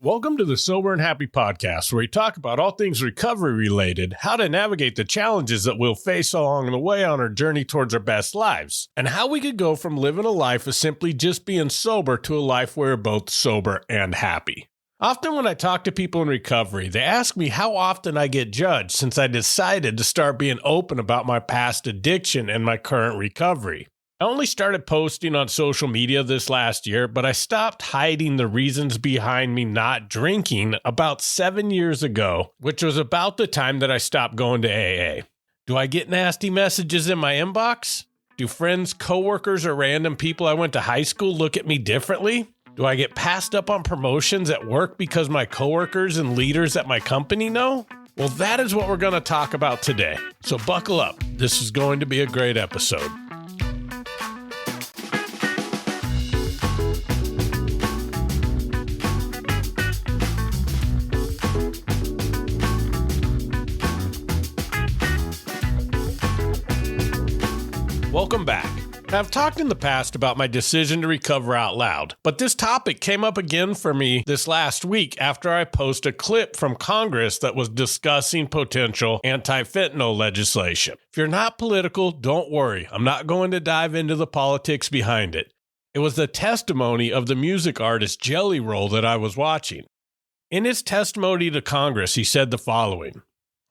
Welcome to the Sober and Happy podcast, where we talk about all things recovery related, how to navigate the challenges that we'll face along the way on our journey towards our best lives, and how we could go from living a life of simply just being sober to a life where we're both sober and happy. Often when I talk to people in recovery, they ask me how often I get judged since I decided to start being open about my past addiction and my current recovery. I only started posting on social media this last year, but I stopped hiding the reasons behind me not drinking about 7 years ago, which was about the time that I stopped going to AA. Do I get nasty messages in my inbox? Do friends, coworkers, or random people I went to high school look at me differently? Do I get passed up on promotions at work because my coworkers and leaders at my company know? Well, that is what we're going to talk about today. So buckle up. This is going to be a great episode. Welcome back. I've talked in the past about my decision to recover out loud, but this topic came up again for me this last week after I posted a clip from Congress that was discussing potential anti-fentanyl legislation. If you're not political, don't worry. I'm not going to dive into the politics behind it. It was the testimony of the music artist Jelly Roll that I was watching. In his testimony to Congress, he said the following.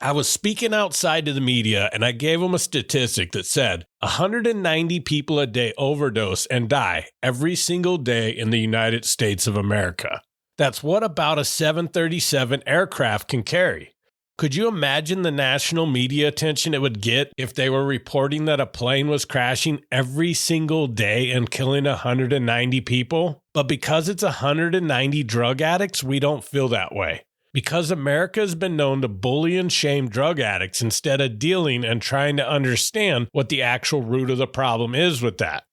I was speaking outside to the media and I gave him a statistic that said 190 people a day overdose and die every single day in the United States of America. That's what about a 737 aircraft can carry. Could you imagine the national media attention it would get if they were reporting that a plane was crashing every single day and killing 190 people? But because it's 190 drug addicts, we don't feel that way. Because America has been known to bully and shame drug addicts instead of dealing and trying to understand what the actual root of the problem is with that.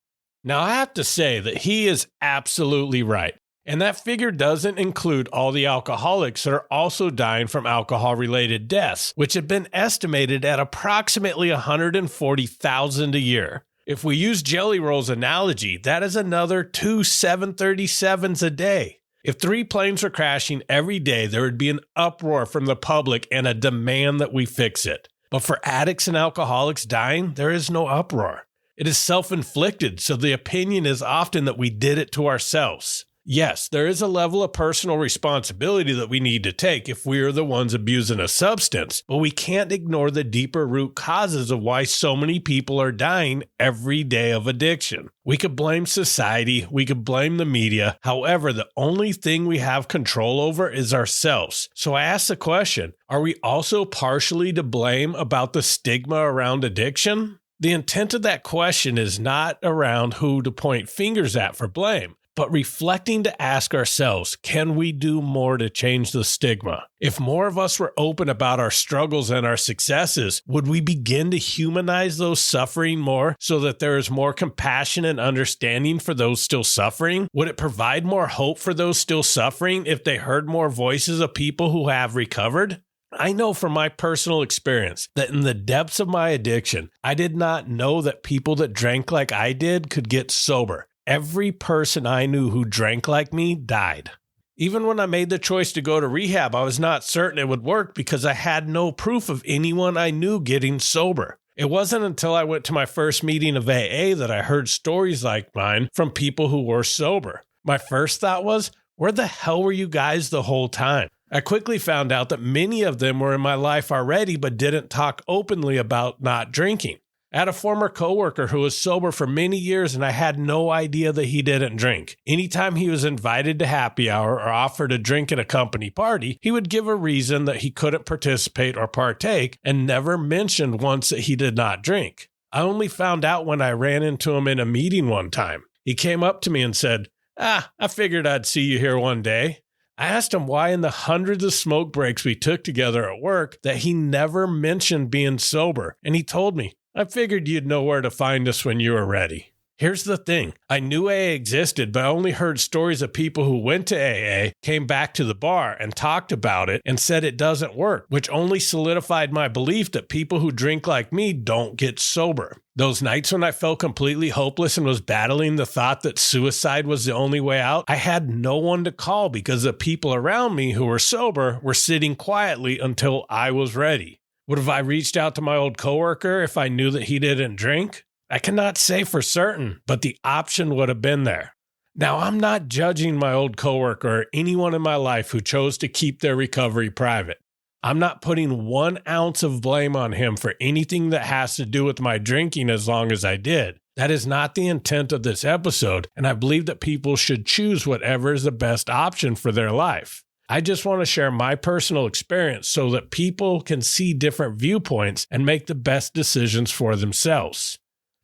Now, I have to say that he is absolutely right. And that figure doesn't include all the alcoholics that are also dying from alcohol-related deaths, which have been estimated at approximately 140,000 a year. If we use Jelly Roll's analogy, that is another 2 737s a day. If 3 planes were crashing every day, there would be an uproar from the public and a demand that we fix it. But for addicts and alcoholics dying, there is no uproar. It is self-inflicted, so the opinion is often that we did it to ourselves. Yes, there is a level of personal responsibility that we need to take if we are the ones abusing a substance, but we can't ignore the deeper root causes of why so many people are dying every day of addiction. We could blame society, we could blame the media, however, the only thing we have control over is ourselves. So I ask the question, are we also partially to blame about the stigma around addiction? The intent of that question is not around who to point fingers at for blame, but reflecting to ask ourselves, can we do more to change the stigma? If more of us were open about our struggles and our successes, would we begin to humanize those suffering more so that there is more compassion and understanding for those still suffering? Would it provide more hope for those still suffering if they heard more voices of people who have recovered? I know from my personal experience that in the depths of my addiction, I did not know that people that drank like I did could get sober. Every person I knew who drank like me died. Even when I made the choice to go to rehab, I was not certain it would work because I had no proof of anyone I knew getting sober. It wasn't until I went to my first meeting of AA that I heard stories like mine from people who were sober. My first thought was, where the hell were you guys the whole time? I quickly found out that many of them were in my life already but didn't talk openly about not drinking. I had a former coworker who was sober for many years and I had no idea that he didn't drink. Anytime he was invited to happy hour or offered a drink at a company party, he would give a reason that he couldn't participate or partake and never mentioned once that he did not drink. I only found out when I ran into him in a meeting one time. He came up to me and said, I figured I'd see you here one day. I asked him why in the hundreds of smoke breaks we took together at work that he never mentioned being sober, and he told me, I figured you'd know where to find us when you were ready. Here's the thing. I knew AA existed, but I only heard stories of people who went to AA, came back to the bar and talked about it and said it doesn't work, which only solidified my belief that people who drink like me don't get sober. Those nights when I felt completely hopeless and was battling the thought that suicide was the only way out, I had no one to call because the people around me who were sober were sitting quietly until I was ready. Would have I reached out to my old coworker if I knew that he didn't drink? I cannot say for certain, but the option would have been there. Now, I'm not judging my old coworker or anyone in my life who chose to keep their recovery private. I'm not putting 1 ounce of blame on him for anything that has to do with my drinking as long as I did. That is not the intent of this episode, and I believe that people should choose whatever is the best option for their life. I just want to share my personal experience so that people can see different viewpoints and make the best decisions for themselves.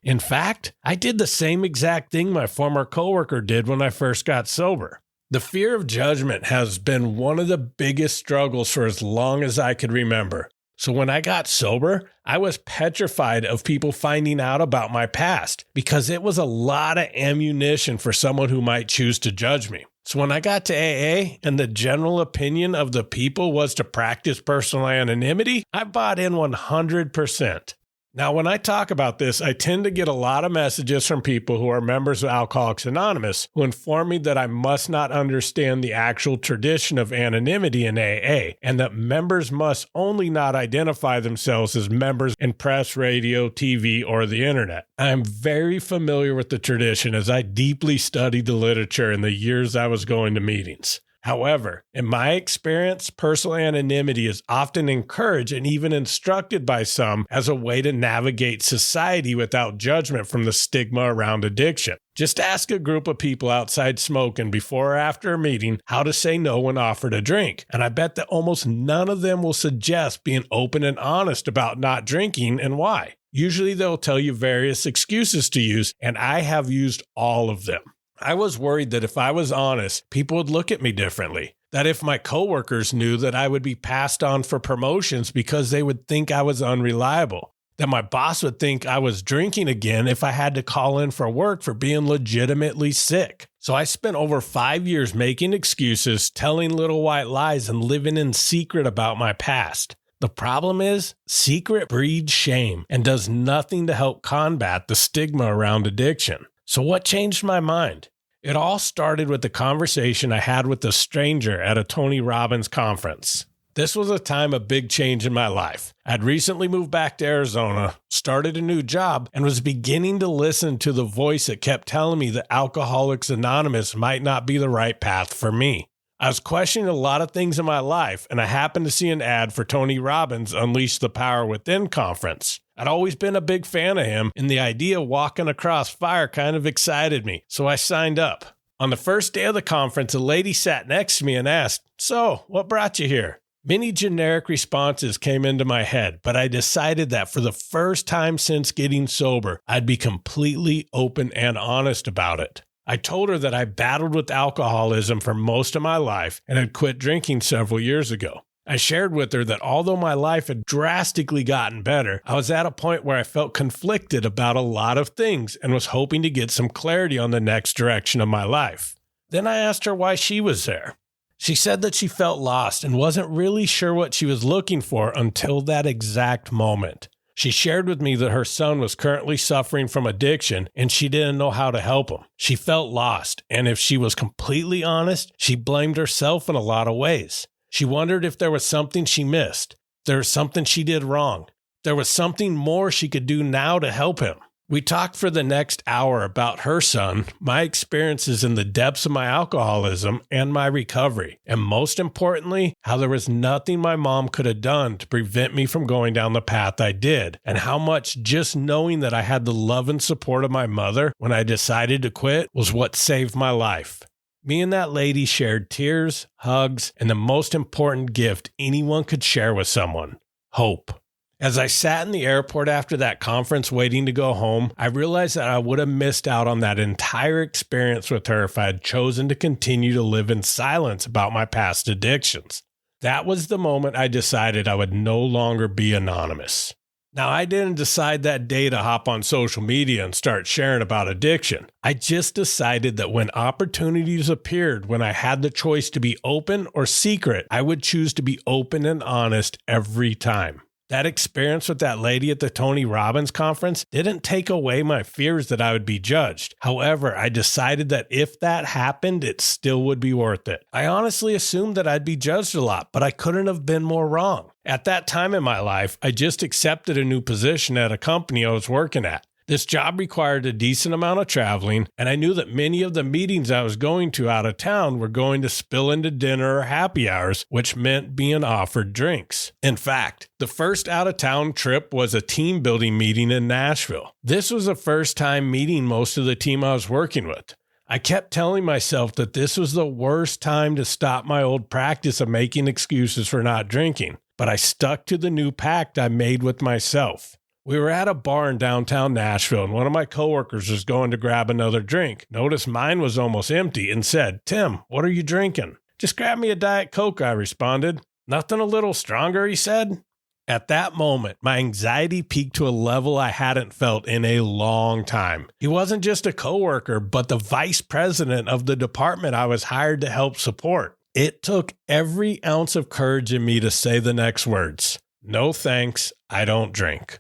In fact, I did the same exact thing my former coworker did when I first got sober. The fear of judgment has been one of the biggest struggles for as long as I could remember. So when I got sober, I was petrified of people finding out about my past because it was a lot of ammunition for someone who might choose to judge me. So when I got to AA and the general opinion of the people was to practice personal anonymity, I bought in 100%. Now, when I talk about this, I tend to get a lot of messages from people who are members of Alcoholics Anonymous who inform me that I must not understand the actual tradition of anonymity in AA and that members must only not identify themselves as members in press, radio, TV, or the internet. I am very familiar with the tradition as I deeply studied the literature in the years I was going to meetings. However, in my experience, personal anonymity is often encouraged and even instructed by some as a way to navigate society without judgment from the stigma around addiction. Just ask a group of people outside smoking before or after a meeting how to say no when offered a drink, and I bet that almost none of them will suggest being open and honest about not drinking and why. Usually they'll tell you various excuses to use, and I have used all of them. I was worried that if I was honest, people would look at me differently. That if my coworkers knew that I would be passed on for promotions because they would think I was unreliable. That my boss would think I was drinking again if I had to call in for work for being legitimately sick. So I spent over 5 years making excuses, telling little white lies, and living in secret about my past. The problem is, secret breeds shame and does nothing to help combat the stigma around addiction. So what changed my mind? It all started with the conversation I had with a stranger at a Tony Robbins conference. This was a time of big change in my life. I'd recently moved back to Arizona, started a new job, and was beginning to listen to the voice that kept telling me that Alcoholics Anonymous might not be the right path for me. I was questioning a lot of things in my life, and I happened to see an ad for Tony Robbins' Unleash the Power Within conference. I'd always been a big fan of him, and the idea of walking across fire kind of excited me, so I signed up. On the first day of the conference, a lady sat next to me and asked, "So, what brought you here?" Many generic responses came into my head, but I decided that for the first time since getting sober, I'd be completely open and honest about it. I told her that I battled with alcoholism for most of my life and had quit drinking several years ago. I shared with her that although my life had drastically gotten better, I was at a point where I felt conflicted about a lot of things and was hoping to get some clarity on the next direction of my life. Then I asked her why she was there. She said that she felt lost and wasn't really sure what she was looking for until that exact moment. She shared with me that her son was currently suffering from addiction and she didn't know how to help him. She felt lost, and if she was completely honest, she blamed herself in a lot of ways. She wondered if there was something she missed. There was something she did wrong. There was something more she could do now to help him. We talked for the next hour about her son, my experiences in the depths of my alcoholism, and my recovery. And most importantly, how there was nothing my mom could have done to prevent me from going down the path I did. And how much just knowing that I had the love and support of my mother when I decided to quit was what saved my life. Me and that lady shared tears, hugs, and the most important gift anyone could share with someone: hope. As I sat in the airport after that conference waiting to go home, I realized that I would have missed out on that entire experience with her if I had chosen to continue to live in silence about my past addictions. That was the moment I decided I would no longer be anonymous. Now, I didn't decide that day to hop on social media and start sharing about addiction. I just decided that when opportunities appeared, when I had the choice to be open or secret, I would choose to be open and honest every time. That experience with that lady at the Tony Robbins conference didn't take away my fears that I would be judged. However, I decided that if that happened, it still would be worth it. I honestly assumed that I'd be judged a lot, but I couldn't have been more wrong. At that time in my life, I just accepted a new position at a company I was working at. This job required a decent amount of traveling, and I knew that many of the meetings I was going to out of town were going to spill into dinner or happy hours, which meant being offered drinks. In fact, the first out-of-town trip was a team building meeting in Nashville. This was the first time meeting most of the team I was working with. I kept telling myself that this was the worst time to stop my old practice of making excuses for not drinking, but I stuck to the new pact I made with myself. We were at a bar in downtown Nashville, and one of my coworkers was going to grab another drink. Noticed mine was almost empty and said, "Tim, what are you drinking?" "Just grab me a Diet Coke," I responded. "Nothing a little stronger," he said. At that moment, my anxiety peaked to a level I hadn't felt in a long time. He wasn't just a coworker, but the vice president of the department I was hired to help support. It took every ounce of courage in me to say the next words: "No thanks, I don't drink."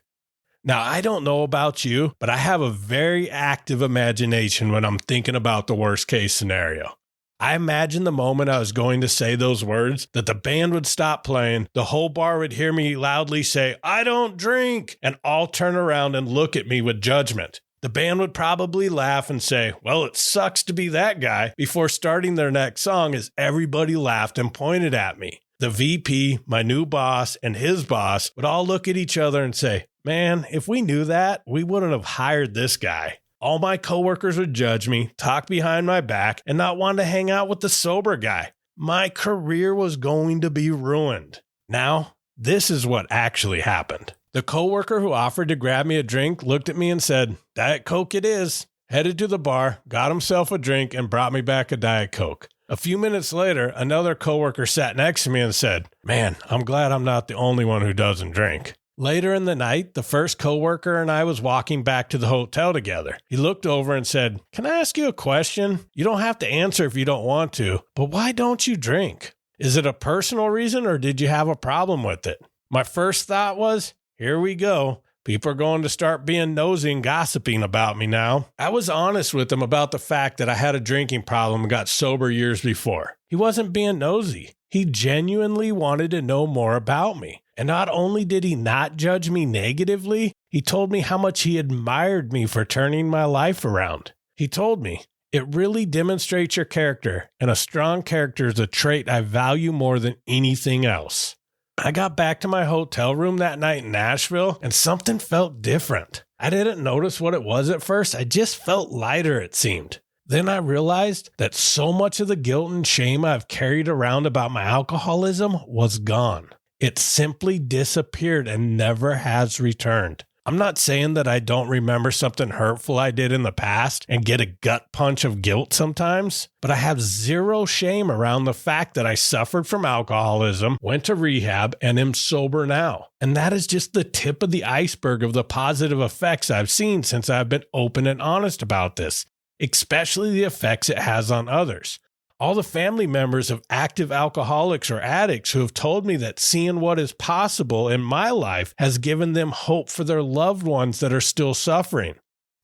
Now, I don't know about you, but I have a very active imagination when I'm thinking about the worst case scenario. I imagined the moment I was going to say those words, that the band would stop playing, the whole bar would hear me loudly say, "I don't drink," and all turn around and look at me with judgment. The band would probably laugh and say, "Well, it sucks to be that guy," before starting their next song as everybody laughed and pointed at me. The VP, my new boss, and his boss would all look at each other and say, "Man, if we knew that, we wouldn't have hired this guy." All my coworkers would judge me, talk behind my back, and not want to hang out with the sober guy. My career was going to be ruined. Now, this is what actually happened. The coworker who offered to grab me a drink looked at me and said, "Diet Coke it is," headed to the bar, got himself a drink, and brought me back a Diet Coke. A few minutes later, another coworker sat next to me and said, "Man, I'm glad I'm not the only one who doesn't drink." Later in the night, the first coworker and I was walking back to the hotel together. He looked over and said, "Can I ask you a question? You don't have to answer if you don't want to, but why don't you drink? Is it a personal reason or did you have a problem with it?" My first thought was, here we go. People are going to start being nosy and gossiping about me now. I was honest with him about the fact that I had a drinking problem and got sober years before. He wasn't being nosy. He genuinely wanted to know more about me. And not only did he not judge me negatively, he told me how much he admired me for turning my life around. He told me, "It really demonstrates your character, and a strong character is a trait I value more than anything else." I got back to my hotel room that night in Nashville, and something felt different. I didn't notice what it was at first. I just felt lighter, it seemed. Then I realized that so much of the guilt and shame I've carried around about my alcoholism was gone. It simply disappeared and never has returned. I'm not saying that I don't remember something hurtful I did in the past and get a gut punch of guilt sometimes, but I have zero shame around the fact that I suffered from alcoholism, went to rehab, and am sober now. And that is just the tip of the iceberg of the positive effects I've seen since I've been open and honest about this, especially the effects it has on others. All the family members of active alcoholics or addicts who have told me that seeing what is possible in my life has given them hope for their loved ones that are still suffering.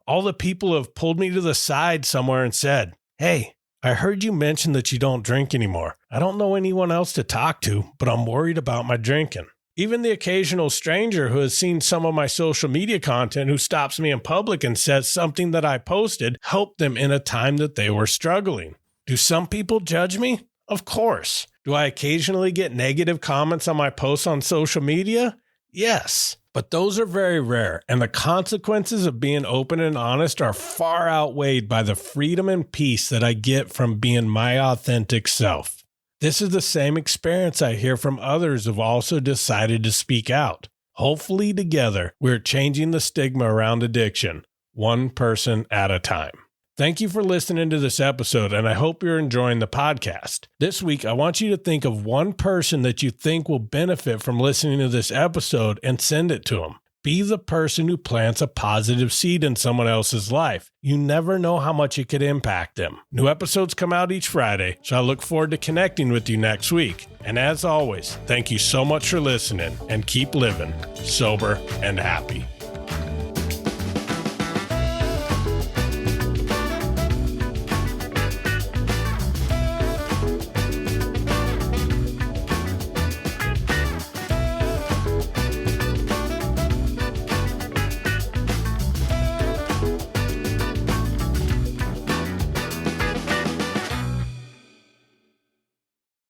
All the people who have pulled me to the side somewhere and said, "Hey, I heard you mention that you don't drink anymore. I don't know anyone else to talk to, but I'm worried about my drinking." Even the occasional stranger who has seen some of my social media content who stops me in public and says something that I posted helped them in a time that they were struggling. Do some people judge me? Of course. Do I occasionally get negative comments on my posts on social media? Yes. But those are very rare, and the consequences of being open and honest are far outweighed by the freedom and peace that I get from being my authentic self. This is the same experience I hear from others who've also decided to speak out. Hopefully together, we're changing the stigma around addiction, one person at a time. Thank you for listening to this episode, and I hope you're enjoying the podcast. This week, I want you to think of one person that you think will benefit from listening to this episode and send it to them. Be the person who plants a positive seed in someone else's life. You never know how much it could impact them. New episodes come out each Friday, so I look forward to connecting with you next week. And as always, thank you so much for listening, and keep living sober and happy.